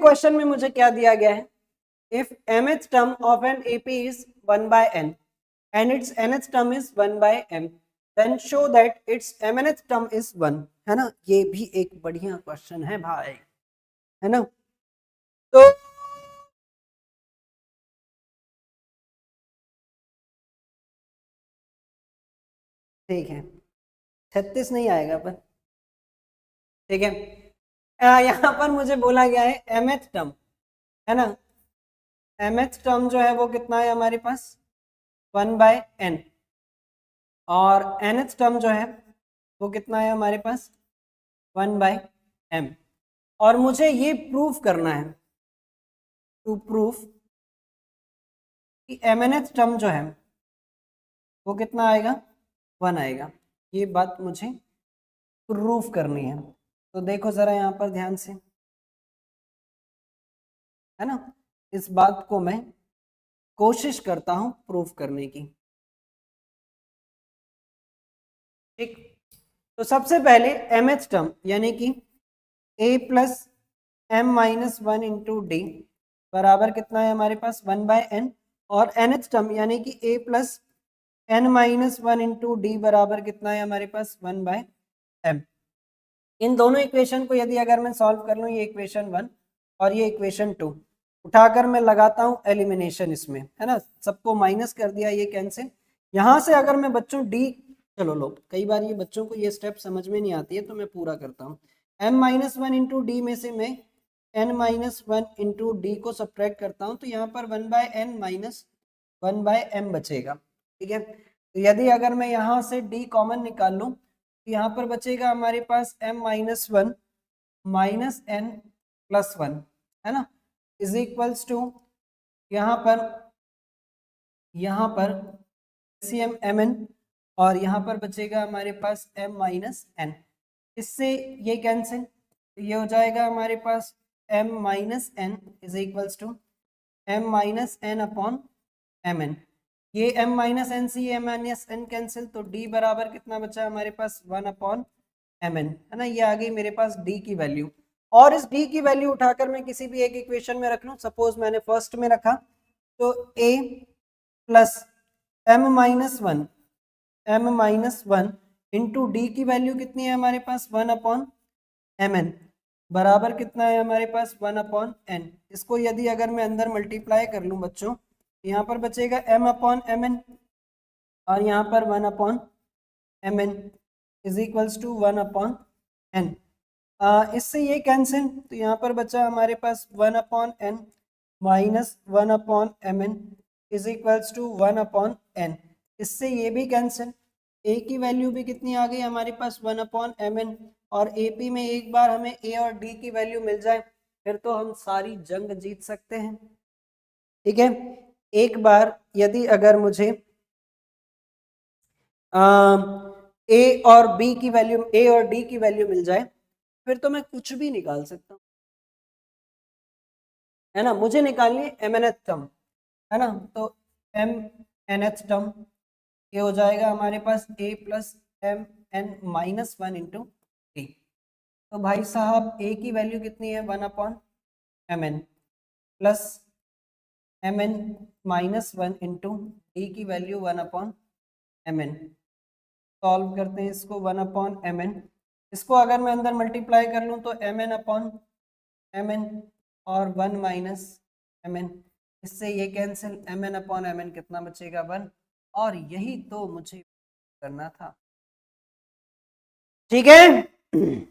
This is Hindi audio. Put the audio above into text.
क्वेश्चन में मुझे क्या दिया गया है, if mth term of an AP is 1/n and its nth term is 1/m, then show that its mnth term is 1, है ना। ये भी एक बढ़िया क्वेश्चन है भाई, है ना। तो ठीक है, 36 नहीं आएगा पर ठीक है। यहाँ पर मुझे बोला गया है mth टर्म, है ना। mth टर्म जो है वो कितना है हमारे पास 1/n, और nth टर्म जो है वो कितना है हमारे पास 1/m, और मुझे ये प्रूव करना है, टू प्रूफ कि mnth टर्म जो है वो कितना आएगा 1 आएगा। ये बात मुझे प्रूफ करनी है। तो देखो जरा यहाँ पर ध्यान से, है ना, इस बात को मैं कोशिश करता हूं प्रूफ करने की। ठीक, तो सबसे पहले mth टर्म यानी कि a plus m minus 1 into D बराबर कितना है हमारे पास 1/n, और nth टर्म यानी कि a plus n minus 1 into D बराबर कितना है हमारे पास 1/m। इन दोनों इक्वेशन को यदि अगर मैं सॉल्व कर लूँ, ये इक्वेशन 1 और ये इक्वेशन 2 उठाकर मैं लगाता हूँ एलिमिनेशन इसमें, है ना, सबको माइनस कर दिया, ये कैंसिल। यहाँ से अगर मैं बच्चों डी, चलो लो, कई बार ये बच्चों को ये स्टेप समझ में नहीं आती है तो मैं पूरा करता हूँ। m माइनस 1 इंटू डी में से मैं n माइनस 1 इंटू डी को सब्ट्रैक्ट करता हूँ, तो यहाँ पर 1/n माइनस 1/m बचेगा। ठीक है, तो यदि अगर मैं यहाँ से d कॉमन निकाल लूँ तो यहाँ पर बचेगा हमारे पास m minus 1 minus n plus 1, है ना, इज इक्वल्स टू यहाँ पर CM mn, और यहाँ पर बचेगा हमारे पास m माइनस n। इससे ये कैंसिल, ये हो जाएगा हमारे पास m minus n is equals to m minus n upon mn। ये m माइनस n से m माइनस n कैंसिल, तो d बराबर कितना बचा हमारे पास 1 अपॉन mn, है ना। ये आ गई मेरे पास d की वैल्यू, और इस d की वैल्यू उठाकर मैं किसी भी एक इक्वेशन में रख लूं। सपोज मैंने फर्स्ट में रखा तो a plus m minus 1 into D की वैल्यू कितनी है हमारे पास 1 अपॉन mn बराबर कितना है हमारे पास 1 अपॉन n। इसको यदि अगर मैं अंदर मल्टीप्लाई कर लूं बच्चों, यहाँ पर बचेगा m अपॉन mn, और यहाँ पर 1 upon mn is equals to 1 upon n। इससे ये कैंसिल, तो यहाँ पर बचा हमारे पास 1 upon n minus 1 upon mn is equals to 1 upon n। इससे ये भी कैंसिल, a की वैल्यू भी कितनी आ गई हमारे पास 1 अपॉन mn, और AP में एक बार हमें a और d की वैल्यू मिल जाए फिर तो हम सारी जंग जीत सकते हैं। ठीक है, एक बार यदि अगर मुझे a और b की वैल्यू, a और d की वैल्यू मिल जाए फिर तो मैं कुछ भी निकाल सकता हूँ, है ना। मुझे निकालनी है mnth टर्म, है ना, तो mnth टर्म ये हो जाएगा हमारे पास a plus mn minus 1 into D. तो भाई साहब a की वैल्यू कितनी है 1 upon mn plus mn minus 1 into D की वैल्यू 1 अपॉन mn। सॉल्व करते हैं इसको, 1 अपॉन mn, इसको अगर मैं अंदर मल्टीप्लाई कर लूँ तो mn अपॉन mn और 1 माइनस mn, इससे ये कैंसिल, mn अपॉन mn कितना बचेगा 1, और यही तो मुझे करना था। ठीक है।